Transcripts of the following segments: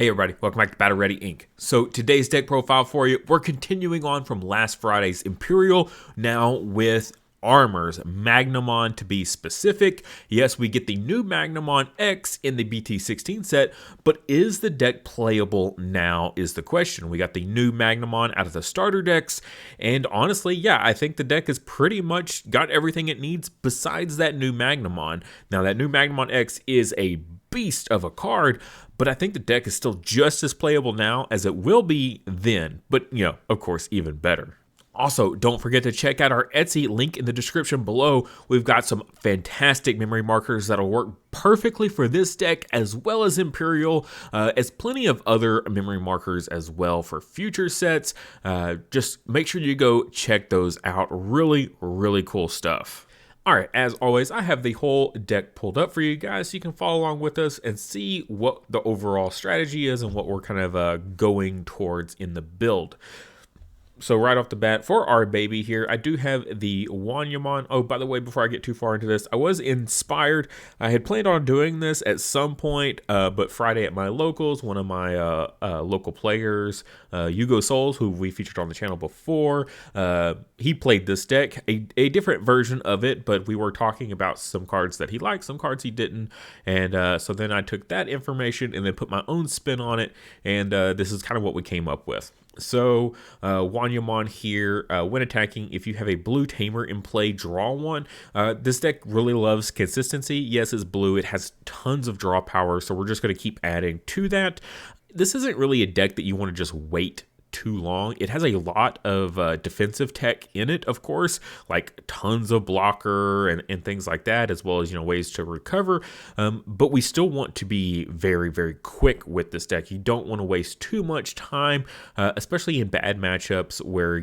Hey everybody, welcome back to Battle Ready Inc. So today's deck profile for you, we're continuing on from last Friday's Imperial, now with armors, Magnamon to be specific. Yes, we get the new Magnamon X in the BT15 set, but is the deck playable now is the question. We got the new Magnamon out of the starter decks, and honestly, yeah, I think the deck has pretty much got everything it needs besides that new Magnamon. Now that new Magnamon X is a beast of a card, but I think the deck is still just as playable now as it will be then, but of course, even better. Also, don't forget to check out our Etsy, link in the description below. We've got some fantastic memory markers that'll work perfectly for this deck as well as Imperial, as plenty of other memory markers as well for future sets. Just make sure you go check those out. Really, really cool stuff. All right, as always, I have the whole deck pulled up for you guys so you can follow along with us and see what the overall strategy is and what we're kind of going towards in the build. So right off the bat, for our baby here, I do have the Waman. Oh, by the way, before I get too far into this, I was inspired. I had planned on doing this at some point, but Friday at my locals, one of my local players, Hugo Souls, who we featured on the channel before, he played this deck, a different version of it, but we were talking about some cards that he liked, some cards he didn't, and so then I took that information and then put my own spin on it, and this is kind of what we came up with. So, Waman here, when attacking, if you have a blue tamer in play, draw one. This deck really loves consistency. Yes, it's blue. It has tons of draw power, so we're just going to keep adding to that. This isn't really a deck that you want to just wait too long. It has a lot of defensive tech in it, of course, like tons of blocker and things like that, as well as ways to recover, but we still want to be very, very quick with this deck. You don't want to waste too much time, especially in bad matchups where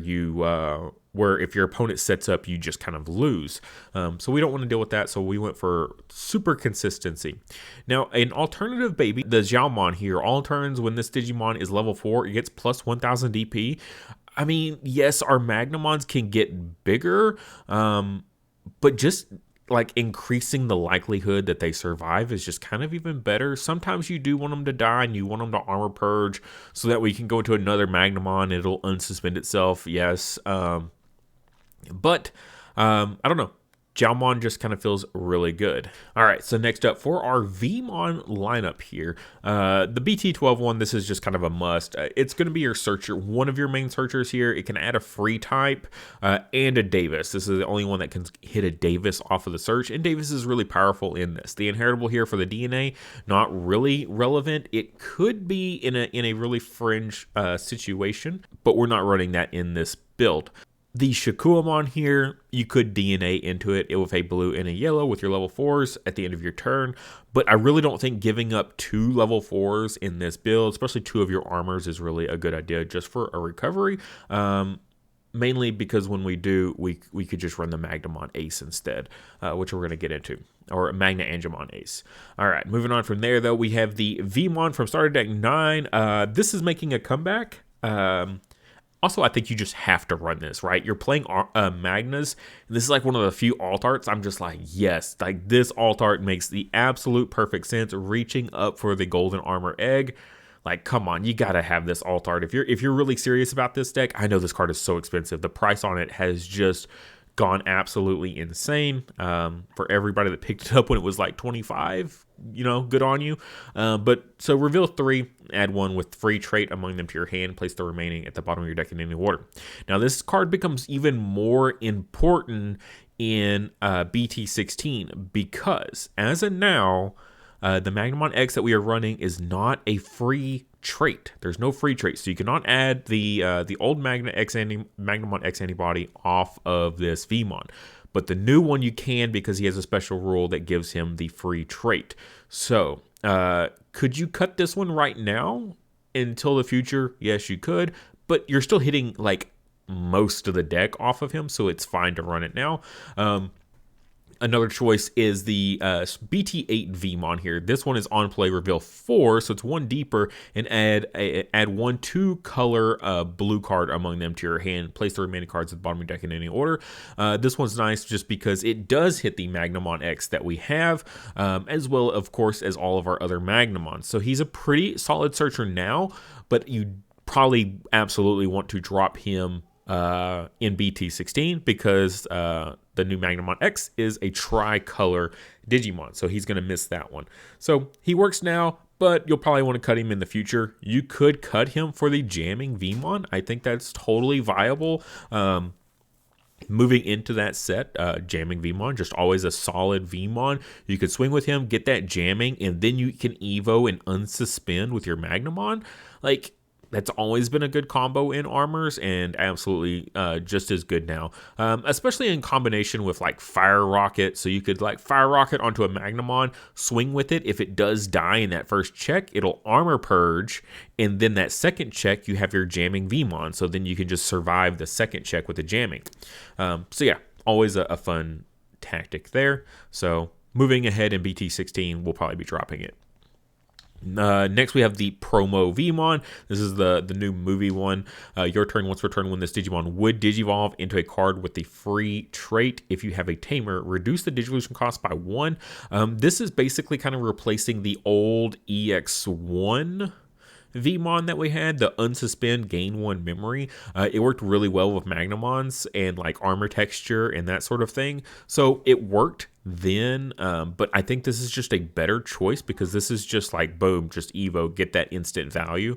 if your opponent sets up, you just kind of lose. So we don't want to deal with that, so we went for super consistency. Now, an alternative baby, the Xion here, all turns when this Digimon is level 4, it gets plus 1000 DP. I mean, yes, our Magnamons can get bigger, but just like increasing the likelihood that they survive is just kind of even better. Sometimes you do want them to die and you want them to armor purge so that we can go into another Magnamon, it'll unsuspend itself, yes. But I don't know. Jmon just kind of feels really good. All right, so next up for our Vmon lineup here, the BT12 one, this is just kind of a must. It's going to be your searcher, one of your main searchers here. It can add a free type and a Davis. This is the only one that can hit a Davis off of the search, and Davis is really powerful in this. The inheritable here for the DNA, not really relevant. It could be in a really fringe situation, but we're not running that in this build. The Shakuamon here, you could DNA into it with a blue and a yellow with your level 4s at the end of your turn, but I really don't think giving up 2 level 4s in this build, especially 2 of your armors, is really a good idea just for a recovery. Mainly because when we do, we could just run the Magnamon Ace instead, which we're going to get into, or Magna Angemon Ace. All right, moving on from there, though, we have the Vmon from Starter Deck 9. This is making a comeback. Also, I think you just have to run this, right? You're playing Magnas, and this is like one of the few alt arts. I'm just like, yes, like this alt art makes the absolute perfect sense. Reaching up for the Golden Armor Egg, like, come on, you gotta have this alt art. If you're really serious about this deck, I know this card is so expensive. The price on it has just gone absolutely insane. For everybody that picked it up when it was like 25, good on you. But so reveal 3, add 1 with free trait among them to your hand, place the remaining at the bottom of your deck in any order. Now this card becomes even more important in BT16 because as of now, the Magnamon X that we are running is not a free trait. There's no free trait, so you cannot add the old Magnamon X Antibody off of this Vmon. But the new one you can, because he has a special rule that gives him the free trait. So, could you cut this one right now until the future? Yes, you could, but you're still hitting like most of the deck off of him, so it's fine to run it now. Another choice is the BT8 Vmon here. This one is on play reveal 4, so it's one deeper, and add 1 2-color blue card among them to your hand. Place the remaining cards at the bottom of your deck in any order. This one's nice just because it does hit the Magnamon X that we have, as well, of course, as all of our other Magnamons. So he's a pretty solid searcher now, but you probably absolutely want to drop him in BT16 because the new Magnamon X is a tri-color Digimon, so he's going to miss that one. So he works now, but you'll probably want to cut him in the future. You could cut him for the jamming Vmon. I think that's totally viable. Moving into that set, jamming Vmon, just always a solid Vmon. You could swing with him, get that jamming, and then you can Evo and unsuspend with your Magnamon. Like, that's always been a good combo in armors, and absolutely just as good now, especially in combination with like Fire Rocket. So you could like Fire Rocket onto a Magnamon, swing with it. If it does die in that first check, it'll Armor Purge, and then that second check you have your jamming Vmon. So then you can just survive the second check with the jamming. So yeah, always a fun tactic there. So moving ahead in BT16, we'll probably be dropping it. Next we have the promo Vmon. This is the new movie one. Your turn, once per turn, when this Digimon would Digivolve into a card with the free trait. If you have a tamer, reduce the Digivolution cost by 1. This is basically kind of replacing the old EX1 Vmon that we had, the unsuspend gain 1 memory. It worked really well with Magnamons and like armor texture and that sort of thing. So it worked then, but I think this is just a better choice because this is just like boom, just Evo, get that instant value.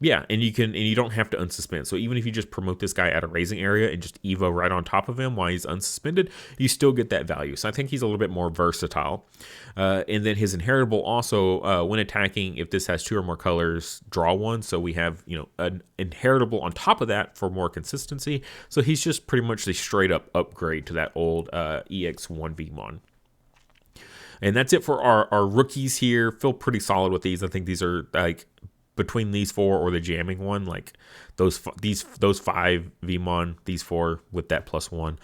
Yeah, and you don't have to unsuspend. So even if you just promote this guy at a raising area and just Evo right on top of him while he's unsuspended, you still get that value. So I think he's a little bit more versatile. And then his inheritable also, when attacking, if this has 2 or more colors, draw 1. So we have, an inheritable on top of that for more consistency. So he's just pretty much the straight up upgrade to that old EX1 Vmon. And that's it for our rookies here. Feel pretty solid with these. I think these are like between these 4 or the jamming one, like those 5 Vmon, these 4 with that +1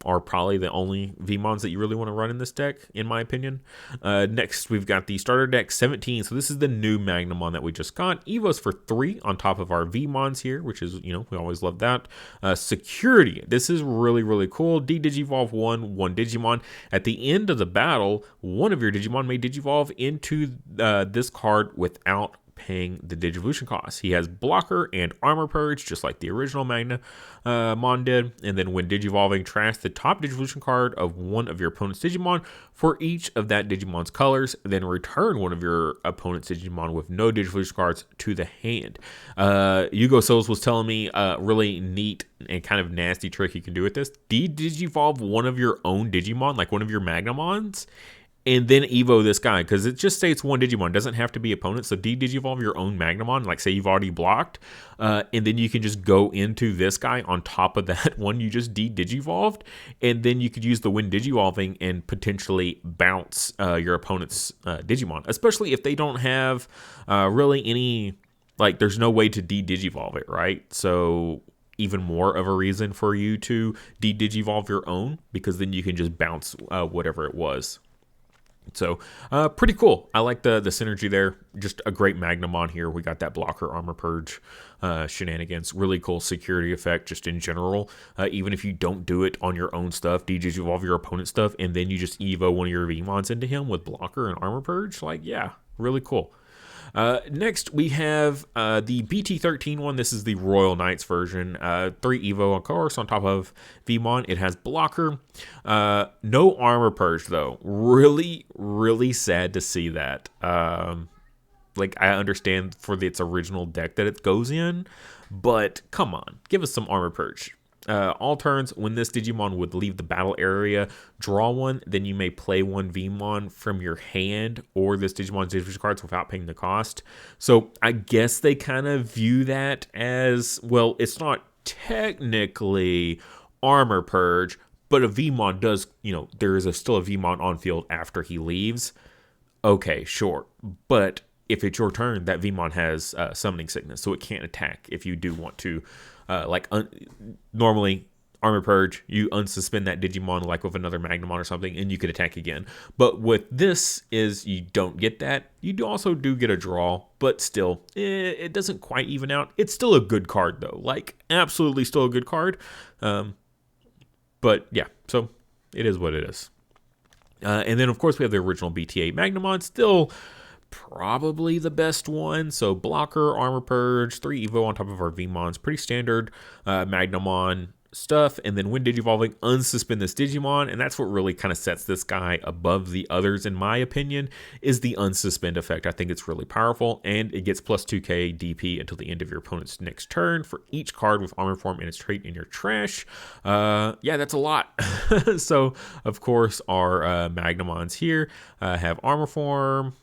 are probably the only Vmons that you really want to run in this deck, in my opinion. Next, we've got the starter deck 17. So this is the new Magnamon that we just got. Evos for 3 on top of our Vmons here, which is, we always love that. Security. This is really, really cool. D-Digivolve 1 Digimon. At the end of the battle, one of your Digimon may Digivolve into this card without paying the Digivolution cost. He has Blocker and Armor Purge, just like the original Magnamon did. And then when Digivolving, trash the top Digivolution card of one of your opponent's Digimon for each of that Digimon's colors. Then return one of your opponent's Digimon with no Digivolution cards to the hand. Yugo Souls was telling me really neat and kind of nasty trick you can do with this. Digivolve one of your own Digimon, like one of your Magnamons, and then Evo this guy, because it just states 1 Digimon. It doesn't have to be opponent. So Digivolve your own Magnamon, like say you've already blocked, and then you can just go into this guy on top of that one you just Digivolved, and then you could use the when Digivolving and potentially bounce your opponent's Digimon, especially if they don't have really any, like there's no way to Digivolve it, right? So even more of a reason for you to Digivolve your own, because then you can just bounce whatever it was. So pretty cool. I like the synergy there. Just a great Magnamon here. We got that Blocker Armor Purge shenanigans. Really cool security effect just in general. Even if you don't do it on your own stuff, Digivolve your opponent's stuff, and then you just Evo one of your Vmons into him with Blocker and Armor Purge. Like, yeah, really cool. Next, we have the BT13 one. This is the Royal Knights version. 3 Evo, of course, on top of Vmon. It has Blocker. No Armor Purge, though. Really, really sad to see that. Like, I understand for its original deck that it goes in, but come on. Give us some Armor Purge. All turns, when this Digimon would leave the battle area, draw 1, then you may play 1 Vmon from your hand or this Digimon's Digivolution cards without paying the cost. So I guess they kind of view that as, well, it's not technically Armor Purge, but a Vmon does, there is still a Vmon on field after he leaves. Okay, sure. But if it's your turn, that Vmon has summoning sickness, so it can't attack if you do want to. Normally Armor Purge, you unsuspend that Digimon like with another Magnamon or something, and you could attack again. But with this is you don't get that. You also do get a draw, but still, it doesn't quite even out. It's still a good card though, like absolutely still a good card. But yeah, so it is what it is. And then of course we have the original BT8 Magnamon, still probably the best one. So blocker, armor purge, 3 evo on top of our Vmons, pretty standard Magnamon stuff. And then when digivolving, unsuspend this Digimon, and that's what really kind of sets this guy above the others in my opinion, is the unsuspend effect. I think it's really powerful, and it gets plus 2k DP until the end of your opponent's next turn for each card with armor form and its trait in your trash. Yeah, that's a lot. So of course our Magnamons here have armor form,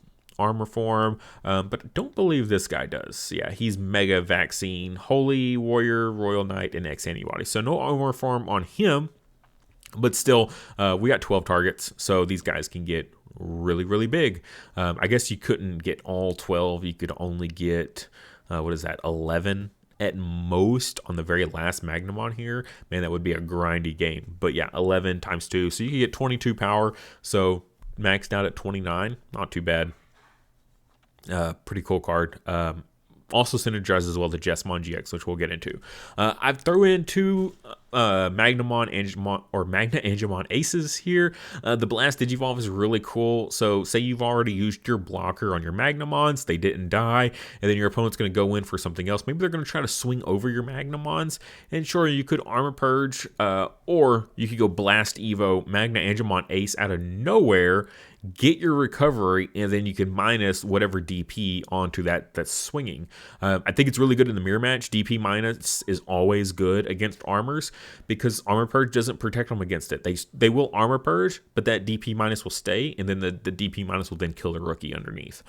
but I don't believe this guy does. Yeah, he's Mega Vaccine, Holy Warrior, Royal Knight, and X Antibodies. So no armor form on him, but still, we got 12 targets, so these guys can get really, really big. I guess you couldn't get all 12. You could only get, 11 at most on the very last Magnamon here. Man, that would be a grindy game. But yeah, 11 times 2, so you can get 22 power. So maxed out at 29, not too bad. Pretty cool card. Also synergizes well the Judgement GX, which we'll get into. I've thrown in 2 Magna Jmon Aces here. The Blast Digivolve is really cool. So say you've already used your blocker on your Magnamons, they didn't die, and then your opponent's going to go in for something else. Maybe they're going to try to swing over your Magnamons, and sure, you could Armor Purge, or you could go Blast Evo Magna Jmon Ace out of nowhere, get your recovery, and then you can minus whatever DP onto that's swinging. I think it's really good in the mirror match. DP minus is always good against armors because Armor Purge doesn't protect them against it. They will Armor Purge, but that DP minus will stay, and then the DP minus will then kill the rookie underneath.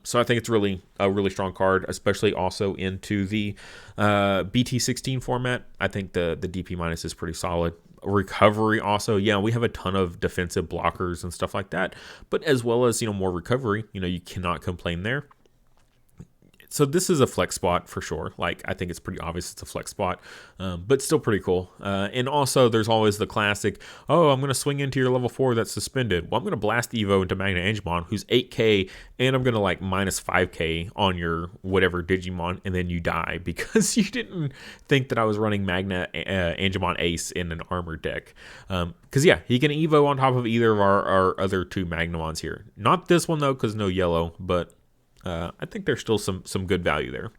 So I think it's really a really strong card, especially also into the BT16 format. I think the DP minus is pretty solid. Recovery also, yeah, we have a ton of defensive blockers and stuff like that, but as well as, more recovery, you cannot complain there. So this is a flex spot for sure. Like, I think it's pretty obvious it's a flex spot, but still pretty cool. And also there's always the classic, oh, I'm going to swing into your level 4 that's suspended. Well, I'm going to blast Evo into Magna Jmon, who's 8k, and I'm going to like minus 5k on your whatever Digimon, and then you die because you didn't think that I was running Magna Jmon Ace in an armor deck. Because yeah, he can Evo on top of either of our other 2 Magnamons here. Not this one though, because no yellow, but I think there's still some good value there.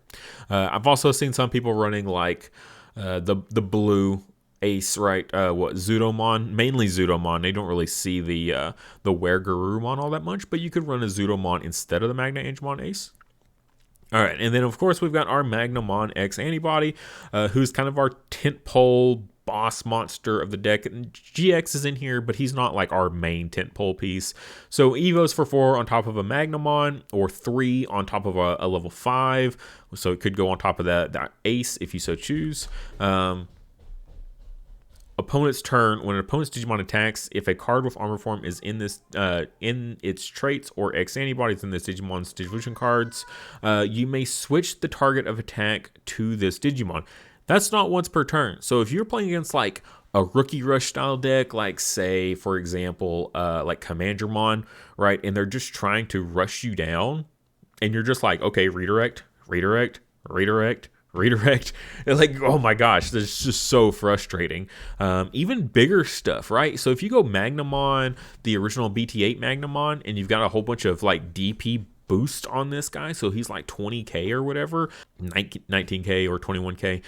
I've also seen some people running like the blue Ace, right? Zudomon, mainly Zudomon. They don't really see the Weregarurumon all that much, but you could run a Zudomon instead of the Magna Jmon Ace. All right, and then of course we've got our Magnamon X Antibody, who's kind of our tentpole boss monster of the deck. GX is in here, but he's not like our main tentpole piece. So Evos for 4 on top of a Magnamon, or 3 on top of a level 5. So it could go on top of that Ace if you so choose. Opponent's turn, when an opponent's Digimon attacks, if a card with armor form is in this in its traits or X antibodies in this Digimon's Digivolution cards, you may switch the target of attack to this Digimon. That's not once per turn. So if you're playing against like a Rookie Rush style deck, like say for example like Commandramon, right, and they're just trying to rush you down, and you're just like, okay, redirect, redirect, redirect, redirect. And like, oh my gosh, this is just so frustrating. Even bigger stuff, right? So if you go Magnamon, the original BT8 Magnamon, and you've got a whole bunch of like DP boost on this guy, so he's like 20k or whatever, 19k or 21k,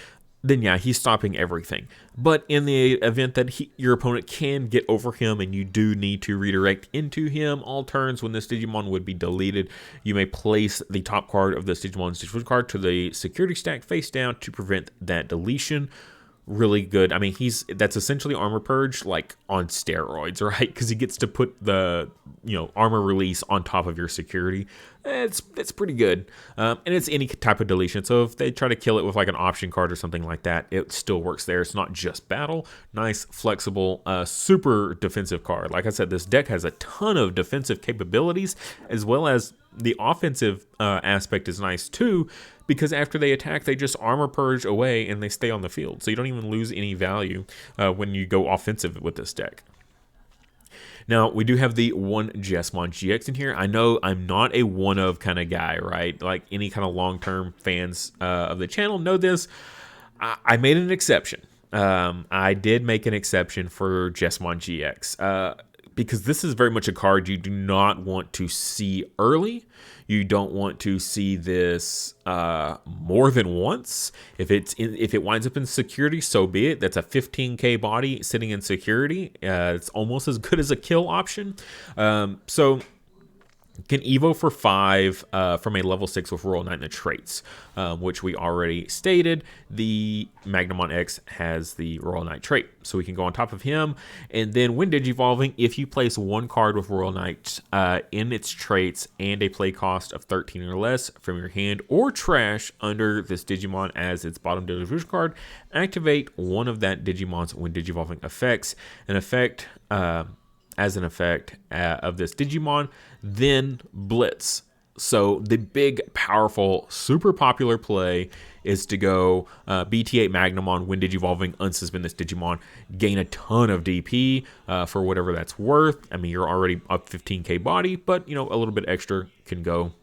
then yeah, he's stopping everything. But in the event that your opponent can get over him and you do need to redirect into him, all turns when this Digimon would be deleted, you may place the top card of this Digimon's Digivolution card to the security stack face down to prevent that deletion. Really good. I mean, that's essentially Armor Purge like on steroids, right? Because he gets to put the armor release on top of your security. it's pretty good. And it's any type of deletion. So if they try to kill it with like an option card or something like that, it still works there. It's not just battle. Nice, flexible, super defensive card. Like I said, this deck has a ton of defensive capabilities, as well as the offensive aspect is nice too, because after they attack, they just armor purge away and they stay on the field. So you don't even lose any value when you go offensive with this deck. Now, we do have the one Jmon GX in here. I know I'm not a one-of kind of guy, right? Like any kind of long-term fans of the channel know this. I made an exception. I did make an exception for Jmon GX because this is very much a card you do not want to see early. You don't want to see this more than once. If it winds up in security, so be it. That's a 15k body sitting in security. It's almost as good as a kill option. So can Evo for 5 from a level 6 with Royal Knight in the traits, which we already stated. The Magnamon X has the Royal Knight trait, so we can go on top of him. And then when Digivolving, if you place one card with Royal Knight in its traits and a play cost of 13 or less from your hand or trash under this Digimon as its bottom distribution card, activate one of that Digimon's when Digivolving effects. As an effect of this Digimon, then Blitz. So the big, powerful, super popular play is to go BT8 Magnamon, when Digivolving, unsuspend this Digimon, gain a ton of DP for whatever that's worth. I mean, you're already up 15k body, but you know, a little bit extra can go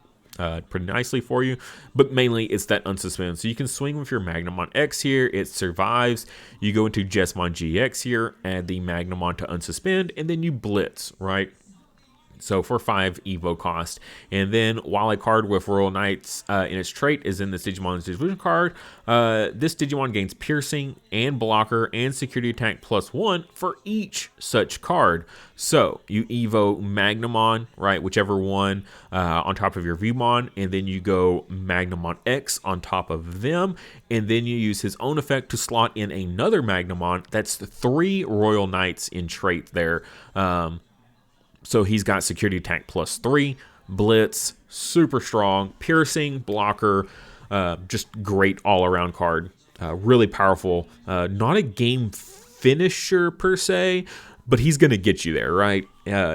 pretty nicely for you, but mainly it's that unsuspend. So you can swing with your Magnamon X here, it survives. You go into Jmon GX here, add the Magnamon to unsuspend, and then you blitz, right? So for 5 Evo cost. And then while a card with Royal Knights in its trait is in this Digimon's distribution card, this Digimon gains piercing and blocker and security attack +1 for each such card. So you Evo Magnamon, right, whichever one on top of your Vmon, and then you go Magnamon X on top of them, and then you use his own effect to slot in another Magnamon. That's 3 Royal Knights in trait there. So he's got security attack +3, blitz, super strong, piercing, blocker, just great all-around card. Really powerful. Not a game finisher per se, but he's going to get you there, right?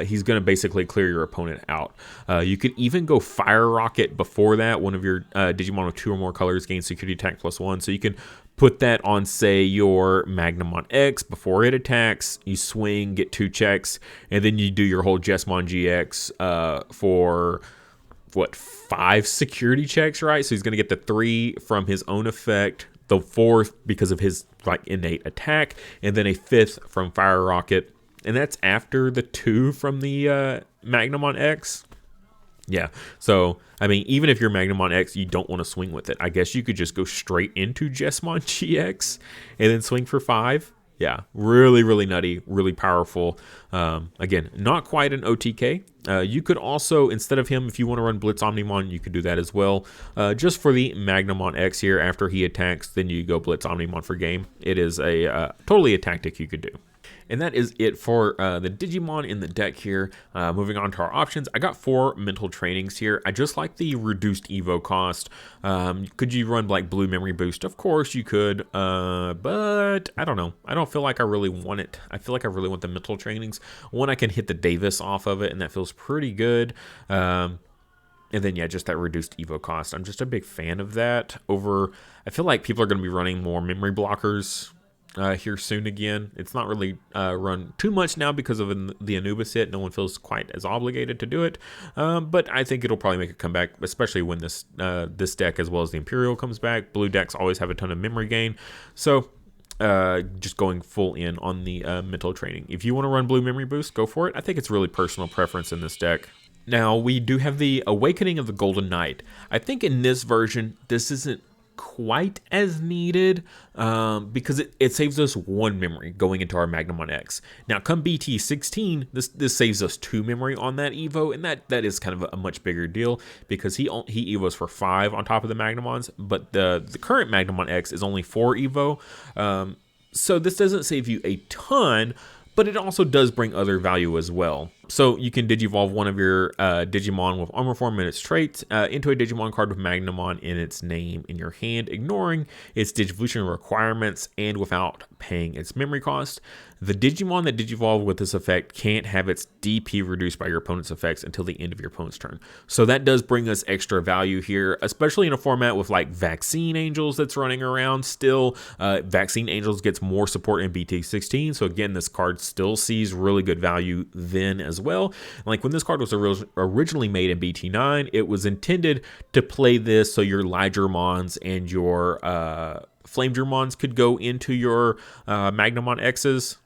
He's going to basically clear your opponent out. You could even go Fire Rocket before that. One of your Digimon with 2 or more colors gains security attack +1. So you can put that on, say, your Magnamon X before it attacks. You swing, get 2 checks, and then you do your whole Jmon GX for, what, 5 security checks, right? So he's going to get the 3 from his own effect, the 4th because of his like innate attack, and then a 5th from Fire Rocket. And that's after the 2 from the Magnamon X. Yeah, so, I mean, even if you're Magnamon X, you don't want to swing with it. I guess you could just go straight into Jmon GX and then swing for 5. Yeah, really, really nutty, really powerful. Again, not quite an OTK. You could also, instead of him, if you want to run Blitz Omnimon, you could do that as well. Just for the Magnamon X here, after he attacks, then you go Blitz Omnimon for game. It is a totally a tactic you could do. And that is it for the Digimon in the deck here. Moving on to our options, I got 4 mental trainings here. I just like the reduced Evo cost. Could you run like Blue Memory Boost? Of course you could, but I don't know. I don't feel like I really want it. I feel like I really want the mental trainings. One, I can hit the Davis off of it, and that feels pretty good. And then, yeah, just that reduced Evo cost. I'm just a big fan of that. I feel like people are going to be running more memory blockers here soon again. It's not really run too much now because of the Anubis hit. No one feels quite as obligated to do it, but I think it'll probably make a comeback, especially when this deck as well as the Imperial comes back. Blue decks always have a ton of memory gain, so just going full in on the mental training. If you want to run Blue Memory Boost, go for it. I think it's really personal preference in this deck. Now, we do have the Awakening of the Golden Knight. I think in this version, this isn't quite as needed because it saves us 1 memory going into our Magnamon X. Now, come BT16, this saves us 2 memory on that Evo, and that is kind of a much bigger deal because he Evos for 5 on top of the Magnamons, but the current Magnamon X is only 4 Evo. So this doesn't save you a ton, but it also does bring other value as well. So you can digivolve one of your Digimon with Armor Form and its traits into a Digimon card with Magnamon in its name in your hand, ignoring its Digivolution requirements and without paying its memory cost. The Digimon that digivolve with this effect can't have its DP reduced by your opponent's effects until the end of your opponent's turn. So that does bring us extra value here, especially in a format with like Vaccine Angels that's running around still. Vaccine Angels gets more support in BT16, so again, this card still sees really good value then as well. Like when this card was originally made in BT9, it was intended to play this so your Jmons and your Flame Jmons could go into your Magnamon X's.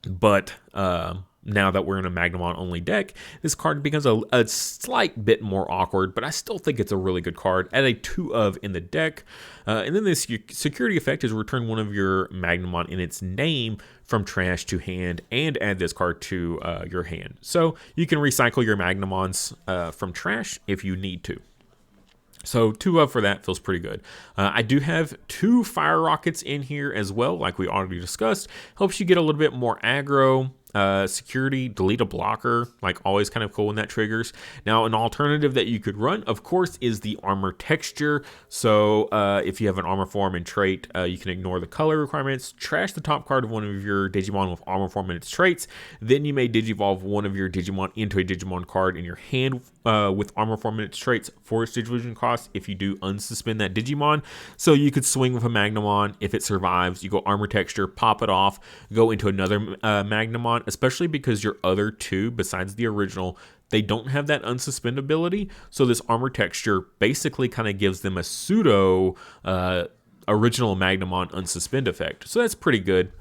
But now that we're in a Magnamon only deck, this card becomes a slight bit more awkward, but I still think it's a really good card at a 2 of in the deck. And then this security effect is return one of your Magnamon in its name from trash to hand and add this card to your hand. So you can recycle your Magnamons from trash if you need to. So 2 up for that feels pretty good. I do have 2 Fire Rockets in here as well, like we already discussed. Helps you get a little bit more aggro. Security, delete a blocker, like always kind of cool when that triggers. Now, an alternative that you could run, of course, is the armor texture. So if you have an armor form and trait, you can ignore the color requirements, trash the top card of one of your Digimon with armor form and its traits. Then you may digivolve one of your Digimon into a Digimon card in your hand with armor form and its traits for its Digivolution cost if you do unsuspend that Digimon. So you could swing with a Magnamon. If it survives, you go armor texture, pop it off, go into another Magnamon, especially because your other 2, besides the original, they don't have that unsuspend ability. So this armor texture basically kind of gives them a pseudo original Magnamon unsuspend effect. So that's pretty good.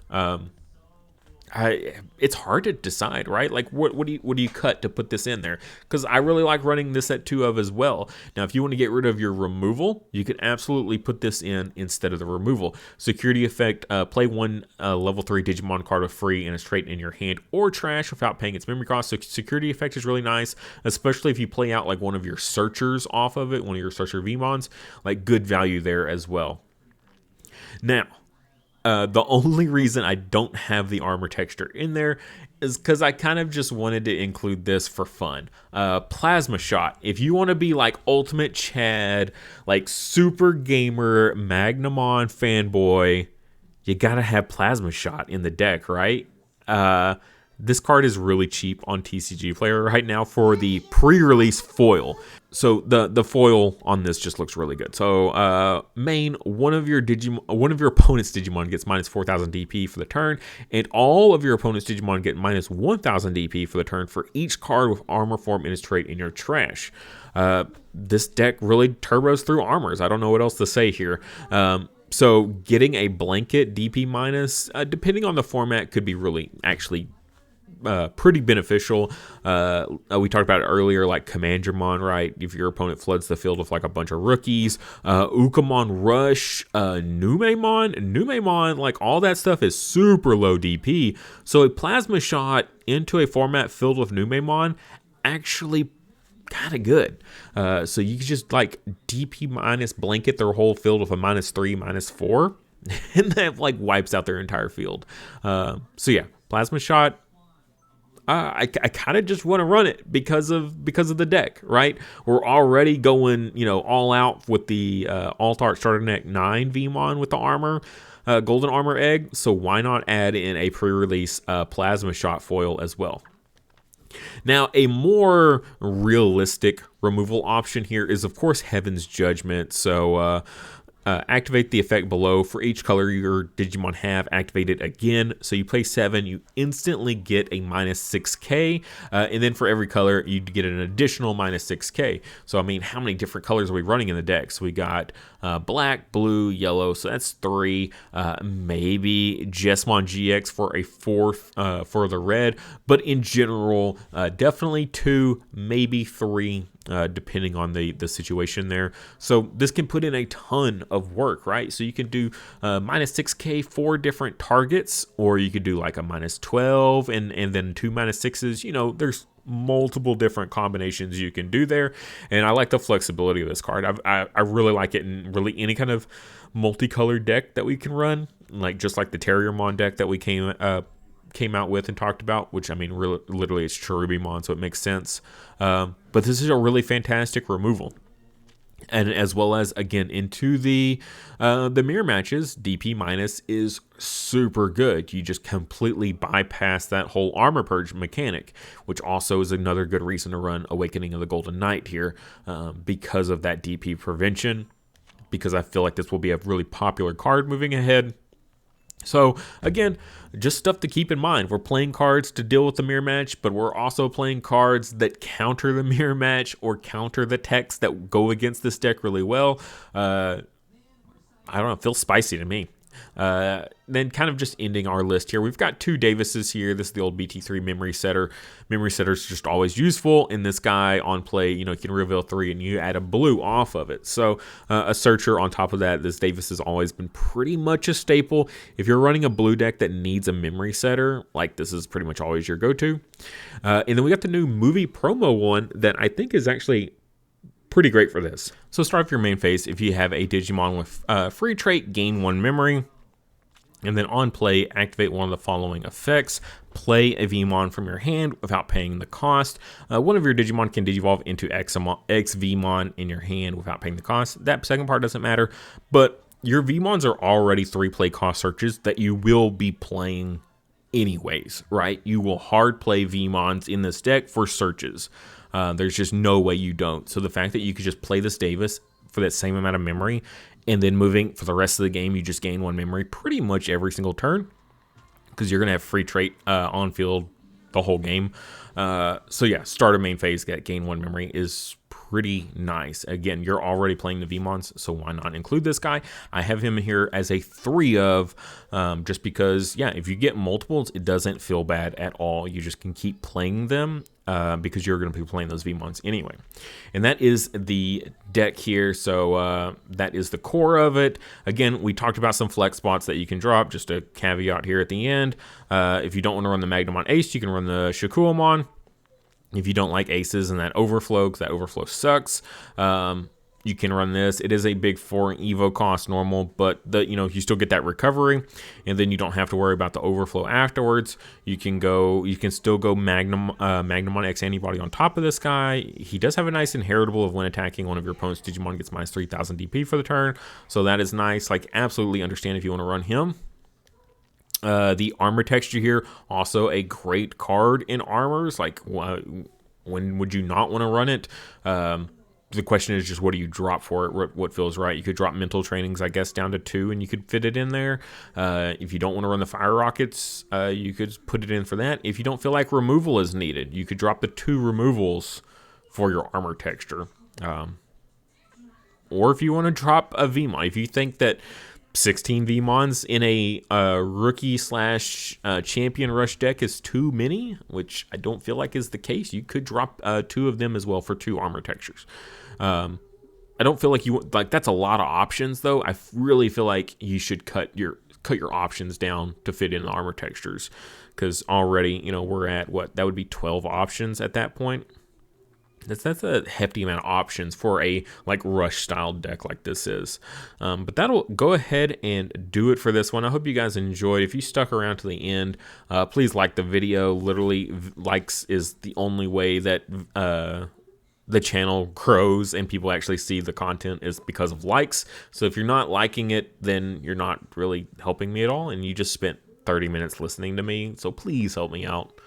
It's hard to decide, right? Like what do you cut to put this in there? Because I really like running this at 2 of as well. Now, if you want to get rid of your removal, you can absolutely put this in instead of the removal. Security effect, play one level 3 Digimon card with free and its trait in your hand or trash without paying its memory cost. So security effect is really nice, especially if you play out like one of your searchers off of it, one of your searcher Vmons, like good value there as well. Now, the only reason I don't have the armor texture in there is because I kind of just wanted to include this for fun. Plasma Shot. If you want to be like Ultimate Chad, like super gamer, Magnamon fanboy, you gotta have Plasma Shot in the deck, right? This card is really cheap on TCG Player right now for the pre-release foil. So the foil on this just looks really good. So one of your opponent's Digimon gets minus 4,000 DP for the turn, and all of your opponent's Digimon get minus 1,000 DP for the turn for each card with armor form in its trait in your trash. This deck really turbos through armors. I don't know what else to say here. So getting a blanket DP minus, depending on the format, could be really actually pretty beneficial. We talked about it earlier, like Commandmon, right? If your opponent floods the field with like a bunch of rookies, Ukamon Rush, Numemon, like all that stuff is super low DP. So a Plasma Shot into a format filled with Numemon actually kind of good. So you can just like DP minus blanket their whole field with a -3, -4, and that like wipes out their entire field. So yeah, Plasma Shot. I kind of just want to run it because of the deck, right? We're already going, all out with the Alt-Art Starter Deck 9 Vmon with the armor, Golden Armor Egg. So why not add in a pre-release Plasma Shot foil as well? Now, a more realistic removal option here is, of course, Heaven's Judgment. So activate the effect below. For each color your Digimon have, activate it again. So you play 7, you instantly get a -6k, and then for every color you get an additional -6k. So I mean, how many different colors are we running in the deck? So we got black, blue, yellow, so that's 3. Maybe Jmon GX for a 4th for the red, but in general, definitely 2, maybe 3. Depending on the situation there. So this can put in a ton of work, right? So you can do -6k 4 different targets, or you could do like a -12 and then 2 -6s. There's multiple different combinations you can do there, and I like the flexibility of this card. I really like it in really any kind of multicolored deck that we can run, like just like the Terriermon deck that we came came out with and talked about, which I mean, really, literally it's Cherubimon, so it makes sense. But this is a really fantastic removal. And as well as, again, into the mirror matches, DP minus is super good. You just completely bypass that whole armor purge mechanic, which also is another good reason to run Awakening of the Golden Knight here, because of that DP prevention, because I feel like this will be a really popular card moving ahead. So, again, just stuff to keep in mind. We're playing cards to deal with the mirror match, but we're also playing cards that counter the mirror match or counter the techs that go against this deck really well. I don't know, it feels spicy to me. Then kind of just ending our list here. We've got 2 Davises here. This is the old BT3 memory setter. Memory setter is just always useful. In this guy on play, you can reveal 3 and you add a blue off of it. So a searcher on top of that. This Davis has always been pretty much a staple. If you're running a blue deck that needs a memory setter, like this is pretty much always your go-to. And then we got the new movie promo one that I think is actually pretty great for this. So start off your main phase. If you have a Digimon with free trait, gain 1 memory. And then on play, activate one of the following effects. Play a Vmon from your hand without paying the cost. One of your Digimon can digivolve into X Vmon in your hand without paying the cost. That second part doesn't matter, but your Vmons are already 3 play cost searches that you will be playing anyways, right? You will hard play Vmons in this deck for searches. There's just no way you don't. So the fact that you could just play this Davis for that same amount of memory, and then moving for the rest of the game, you just gain 1 memory pretty much every single turn, because you're going to have free trait on field the whole game. So yeah, starter main phase, gain 1 memory is pretty nice. Again, you're already playing the Vmons, so why not include this guy? I have him here as a 3 of, just because, yeah, if you get multiples, it doesn't feel bad at all. You just can keep playing them, because you're going to be playing those Vmons anyway. And that is the deck here, so that is the core of it. Again, we talked about some flex spots that you can drop, just a caveat here at the end. If you don't want to run the Magnamon Ace, you can run the Shakuamon. If you don't like aces and that overflow, because that overflow sucks, you can run this. It is a big 4 Evo cost normal, but you still get that recovery, and then you don't have to worry about the overflow afterwards. You can still go Magnamon X Antibody on top of this guy. He does have a nice inheritable of when attacking one of your opponent's Digimon gets minus 3,000 DP for the turn, so that is nice. Like, absolutely understand if you want to run him. The armor texture here, also a great card in armors. Like, when would you not want to run it? The question is just, what do you drop for it? What feels right? You could drop mental trainings, I guess, down to 2, and you could fit it in there. If you don't want to run the fire rockets, you could put it in for that. If you don't feel like removal is needed, you could drop the 2 removals for your armor texture. Or if you want to drop a Vmon, if you think that 16 Vmons in a rookie / champion rush deck is too many, which I don't feel like is the case, you could drop 2 of them as well for 2 armor textures. I don't feel like that's a lot of options, though. I really feel like you should cut your options down to fit in the armor textures, because already we're at that would be 12 options at that point. That's a hefty amount of options for a rush style deck like this is. But that'll go ahead and do it for this one. I hope you guys enjoyed. If you stuck around to the end, please like the video. Literally, likes is the only way that the channel grows and people actually see the content, is because of likes. So if you're not liking it, then you're not really helping me at all, and you just spent 30 minutes listening to me. So please help me out.